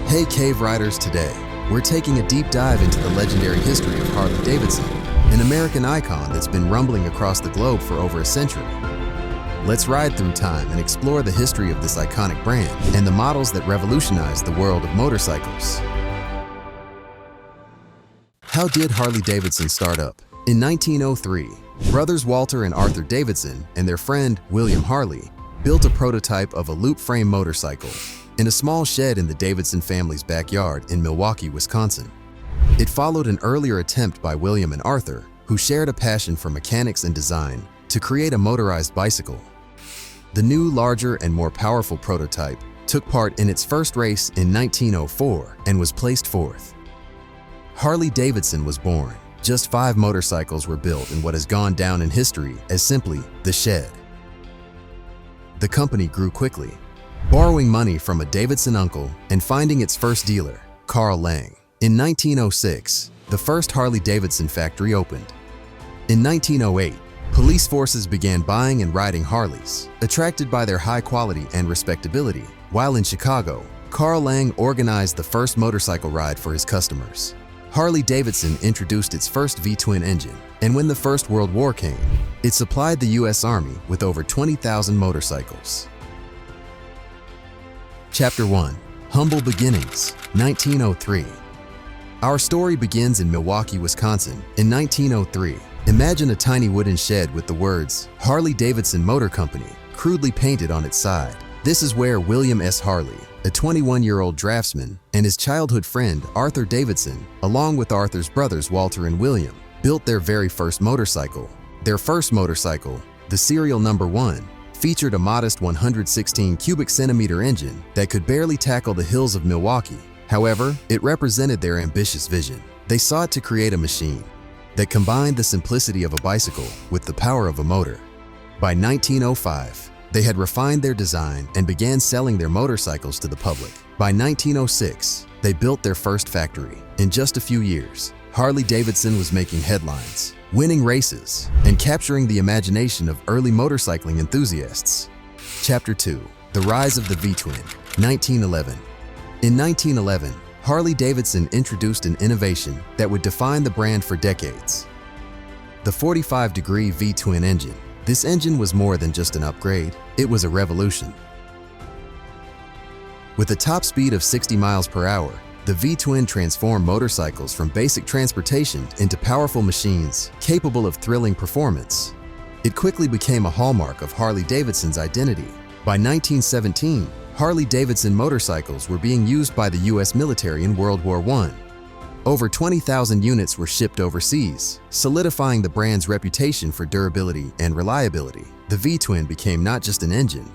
Hey Cave Riders, today we're taking a deep dive into the legendary history of Harley-Davidson, an American icon that's been rumbling across the globe for over a century. Let's ride through time and explore the history of this iconic brand and the models that revolutionized the world of motorcycles. How did Harley-Davidson start up? In 1903, brothers Walter and Arthur Davidson and their friend William Harley built a prototype of a loop-frame motorcycle in a small shed in the Davidson family's backyard in Milwaukee, Wisconsin. It followed an earlier attempt by William and Arthur, who shared a passion for mechanics and design, to create a motorized bicycle. The new, larger, and more powerful prototype took part in its first race in 1904 and was placed fourth. Harley-Davidson was born. Just 5 motorcycles were built in what has gone down in history as simply the shed. The company grew quickly, borrowing money from a Davidson uncle and finding its first dealer, Carl Legen. In 1906, the first Harley-Davidson factory opened. In 1908, police forces began buying and riding Harleys, attracted by their high quality and respectability. While in Chicago, Carl Legen organized the first motorcycle ride for his customers. Harley-Davidson introduced its first V-twin engine, and when the First World War came, it supplied the U.S. Army with over 20,000 motorcycles. Chapter 1. Humble Beginnings, 1903. Our story begins in Milwaukee, Wisconsin, in 1903. Imagine a tiny wooden shed with the words, Harley-Davidson Motor Company, crudely painted on its side. This is where William S. Harley, a 21-year-old draftsman, and his childhood friend, Arthur Davidson, along with Arthur's brothers Walter and William, built their very first motorcycle. Their first motorcycle, the serial number 1, featured a modest 116 cubic centimeter engine that could barely tackle the hills of Milwaukee. However, it represented their ambitious vision. They sought to create a machine that combined the simplicity of a bicycle with the power of a motor. By 1905, they had refined their design and began selling their motorcycles to the public. By 1906, they built their first factory. In just a few years, Harley-Davidson was making headlines, winning races, and capturing the imagination of early motorcycling enthusiasts. Chapter 2. The Rise of the V-Twin, 1911. In 1911, Harley-Davidson introduced an innovation that would define the brand for decades. The 45-degree V-twin engine. This engine was more than just an upgrade, it was a revolution. With a top speed of 60 miles per hour, the V-twin transformed motorcycles from basic transportation into powerful machines capable of thrilling performance. It quickly became a hallmark of Harley-Davidson's identity. By 1917, Harley-Davidson motorcycles were being used by the U.S. military in World War I. Over 20,000 units were shipped overseas, solidifying the brand's reputation for durability and reliability. The V-twin became not just an engine,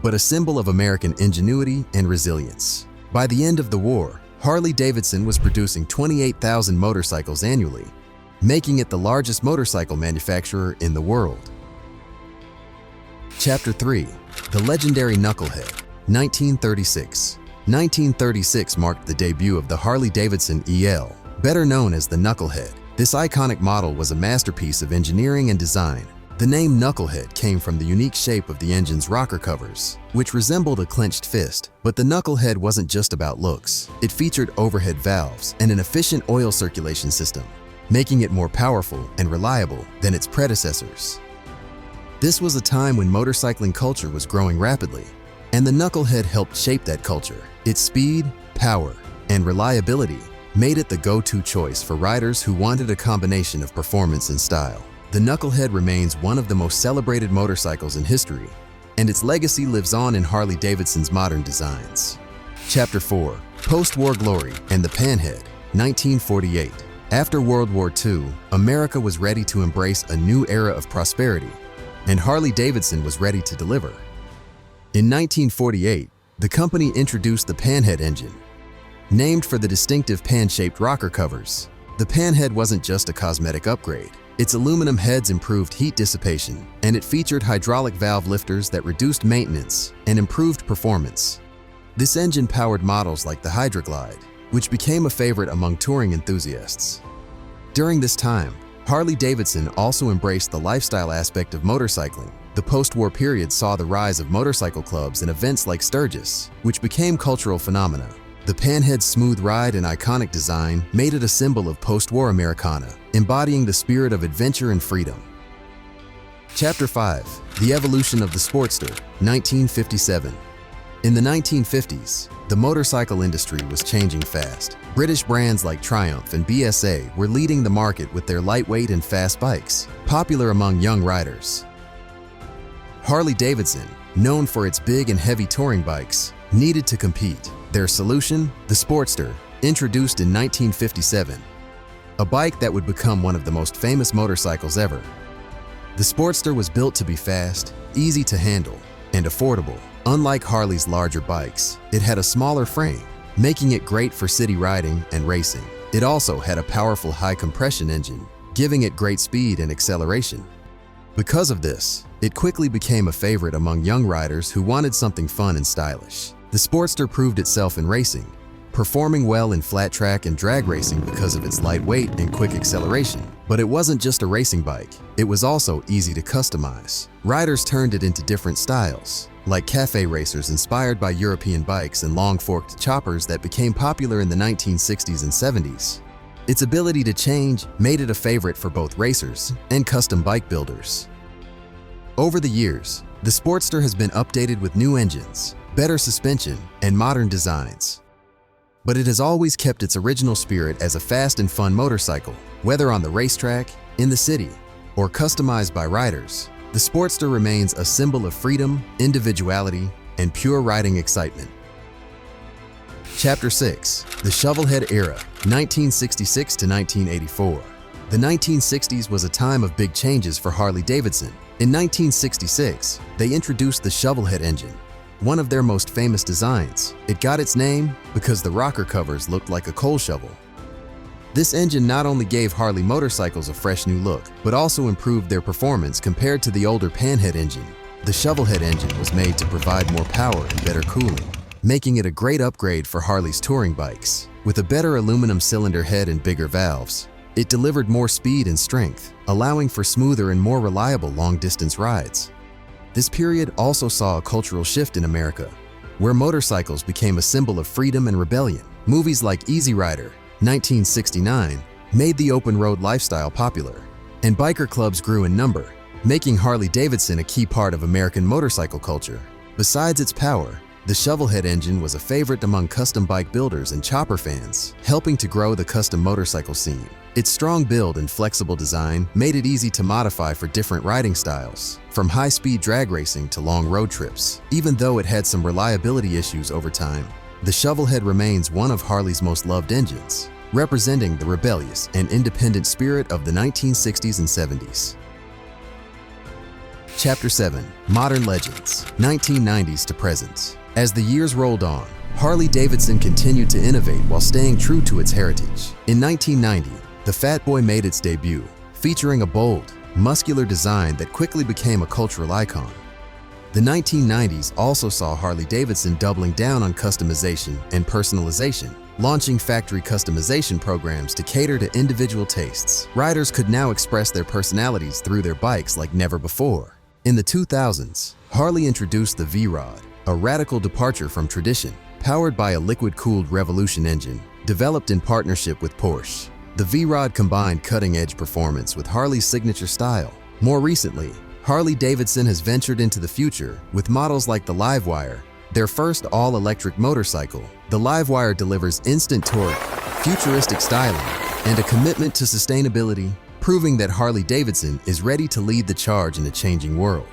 but a symbol of American ingenuity and resilience. By the end of the war, Harley-Davidson was producing 28,000 motorcycles annually, making it the largest motorcycle manufacturer in the world. Chapter 3. The Legendary Knucklehead, 1936. 1936 marked the debut of the Harley-Davidson EL, better known as the Knucklehead. This iconic model was a masterpiece of engineering and design. The name Knucklehead came from the unique shape of the engine's rocker covers, which resembled a clenched fist. But the Knucklehead wasn't just about looks. It featured overhead valves and an efficient oil circulation system, making it more powerful and reliable than its predecessors. This was a time when motorcycling culture was growing rapidly, and the Knucklehead helped shape that culture. Its speed, power, and reliability made it the go-to choice for riders who wanted a combination of performance and style. The Knucklehead remains one of the most celebrated motorcycles in history, and its legacy lives on in Harley-Davidson's modern designs. Chapter 4. Post-War Glory and the Panhead, 1948. After World War II, America was ready to embrace a new era of prosperity, and Harley-Davidson was ready to deliver. In 1948, the company introduced the Panhead engine. Named for the distinctive pan-shaped rocker covers, the Panhead wasn't just a cosmetic upgrade. Its aluminum heads improved heat dissipation, and it featured hydraulic valve lifters that reduced maintenance and improved performance. This engine powered models like the Hydroglide, which became a favorite among touring enthusiasts. During this time, Harley-Davidson also embraced the lifestyle aspect of motorcycling. The post-war period saw the rise of motorcycle clubs and events like Sturgis, which became cultural phenomena. The Panhead's smooth ride and iconic design made it a symbol of post-war Americana, embodying the spirit of adventure and freedom. Chapter 5. The Evolution of the Sportster, 1957. In the 1950s, the motorcycle industry was changing fast. British brands like Triumph and BSA were leading the market with their lightweight and fast bikes, popular among young riders. Harley-Davidson, known for its big and heavy touring bikes, needed to compete. Their solution, the Sportster, introduced in 1957, a bike that would become one of the most famous motorcycles ever. The Sportster was built to be fast, easy to handle, and affordable. Unlike Harley's larger bikes, it had a smaller frame, making it great for city riding and racing. It also had a powerful high-compression engine, giving it great speed and acceleration. Because of this, it quickly became a favorite among young riders who wanted something fun and stylish. The Sportster proved itself in racing, performing well in flat track and drag racing because of its light weight and quick acceleration. But it wasn't just a racing bike, it was also easy to customize. Riders turned it into different styles, like cafe racers inspired by European bikes and long-forked choppers that became popular in the 1960s and 70s. Its ability to change made it a favorite for both racers and custom bike builders. Over the years, the Sportster has been updated with new engines, better suspension, and modern designs. But it has always kept its original spirit as a fast and fun motorcycle. Whether on the racetrack, in the city, or customized by riders, the Sportster remains a symbol of freedom, individuality, and pure riding excitement. Chapter 6. The Shovelhead Era, 1966 to 1984. The 1960s was a time of big changes for Harley-Davidson. In 1966, they introduced the Shovelhead engine, one of their most famous designs. It got its name because the rocker covers looked like a coal shovel. This engine not only gave Harley motorcycles a fresh new look, but also improved their performance compared to the older Panhead engine. The Shovelhead engine was made to provide more power and better cooling, making it a great upgrade for Harley's touring bikes. With a better aluminum cylinder head and bigger valves, it delivered more speed and strength, allowing for smoother and more reliable long-distance rides. This period also saw a cultural shift in America, where motorcycles became a symbol of freedom and rebellion. Movies like Easy Rider, 1969, made the open-road lifestyle popular, and biker clubs grew in number, making Harley-Davidson a key part of American motorcycle culture. Besides its power, the Shovelhead engine was a favorite among custom bike builders and chopper fans, helping to grow the custom motorcycle scene. Its strong build and flexible design made it easy to modify for different riding styles, from high-speed drag racing to long road trips. Even though it had some reliability issues over time, the Shovelhead remains one of Harley's most loved engines, representing the rebellious and independent spirit of the 1960s and 70s. Chapter 7. Modern Legends, 1990s to present. As the years rolled on, Harley-Davidson continued to innovate while staying true to its heritage. In 1990, the Fat Boy made its debut, featuring a bold, muscular design that quickly became a cultural icon. The 1990s also saw Harley-Davidson doubling down on customization and personalization, launching factory customization programs to cater to individual tastes. Riders could now express their personalities through their bikes like never before. In the 2000s, Harley introduced the V-Rod, a radical departure from tradition. Powered by a liquid-cooled Revolution engine, developed in partnership with Porsche, the V-Rod combined cutting-edge performance with Harley's signature style. More recently, Harley-Davidson has ventured into the future with models like the LiveWire, their first all-electric motorcycle. The LiveWire delivers instant torque, futuristic styling, and a commitment to sustainability, proving that Harley-Davidson is ready to lead the charge in a changing world.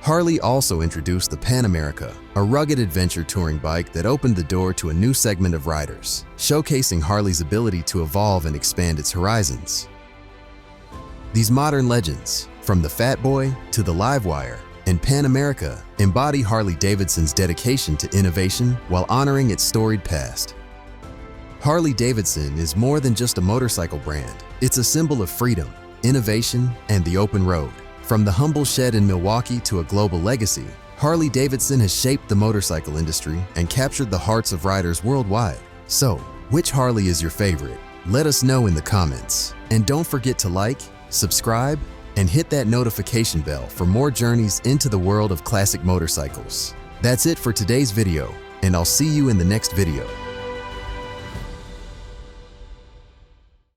Harley also introduced the Pan America, a rugged adventure touring bike that opened the door to a new segment of riders, showcasing Harley's ability to evolve and expand its horizons. These modern legends, from the Fat Boy to the LiveWire and Pan America, embody Harley-Davidson's dedication to innovation while honoring its storied past. Harley-Davidson is more than just a motorcycle brand. It's a symbol of freedom, innovation, and the open road. From the humble shed in Milwaukee to a global legacy, Harley-Davidson has shaped the motorcycle industry and captured the hearts of riders worldwide. So, which Harley is your favorite? Let us know in the comments. And don't forget to like, subscribe, and hit that notification bell for more journeys into the world of classic motorcycles. That's it for today's video, and I'll see you in the next video.